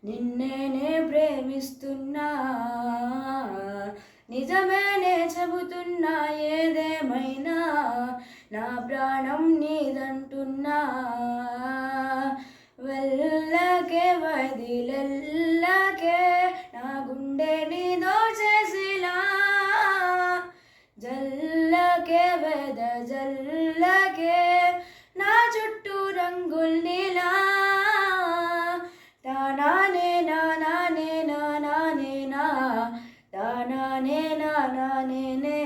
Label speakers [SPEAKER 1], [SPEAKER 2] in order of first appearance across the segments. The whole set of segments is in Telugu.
[SPEAKER 1] నిన్నేనే ప్రేమిస్తున్నా, నిజమేనే చెబుతున్నా, ఏదేమైనా నా ప్రాణం నీదంటున్నా. వెళ్ళకే వదిలెల్లకే, నా గుండెని దోచేసిలా, జల్లకే వెద జల్లకే, నా చుట్టూ రంగుల్నిలా. తానానే నానానే నానానే నా, తానానే నానానే నే,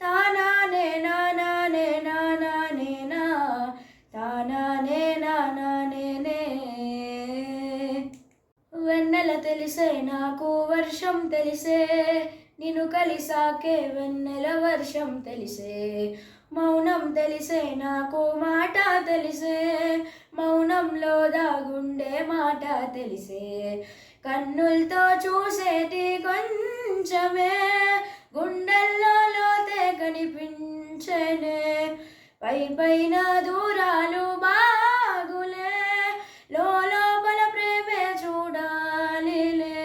[SPEAKER 1] తానానే నానానే నానానే నా, తానానే నానానే నే. వెన్నెల తెలిసే నాకు వర్షం తెలిసే, నిన్ను కలిసాకే వెన్నెల వర్షం తెలిసే. మౌనం తెలిసే నాకు మాట తెలిసే, మౌనంలో దాగుండే మాట తెలిసే. కన్నులతో చూసేటి కొంచెమే, గుండెల్లో లోతే కనిపించనే. పై పైన దూరాలు బాగులే, లోపల ప్రేమే చూడాలిలే.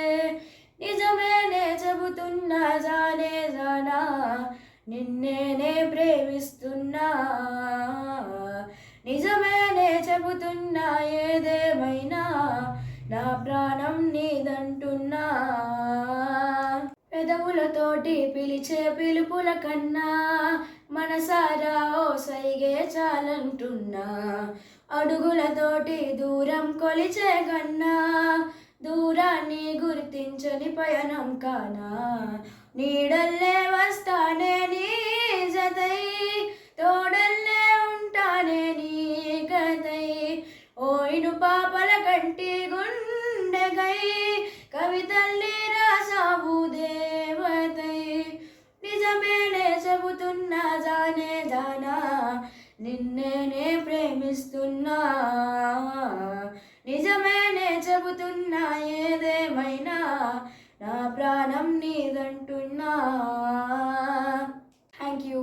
[SPEAKER 1] నిజమేనే చెబుతున్నా జానే జానా, నిన్నేనే ప్రేమిస్తున్నా. నిజమేనే చెబుతున్నా, ఏదేమైనా నా ప్రాణం నీదంటున్నా. పెదవులతోటి పిలిచే పిలుపుల కన్నా, మనసారా ఓ సైగే చాలంటున్నా. అడుగులతోటి దూరం కొలిచే కన్నా, దూరాన్ని గుర్తించని పయనం కానా. నీడల్లే వస్తానే నీ జతై, తోడల్లే ఉంటానే నీ కథై. ఓయిను పాపల కంటి గుండెగై, కవితల్ని రాసావు దేవతై. నిజమేనే చెబుతున్నా జానే జానా, నిన్నేనే ప్రేమిస్తున్నా. నిజమేనే చెబుతున్నా, ఏదేమైనా నా ప్రాణం నీదంటున్నా. Thank you.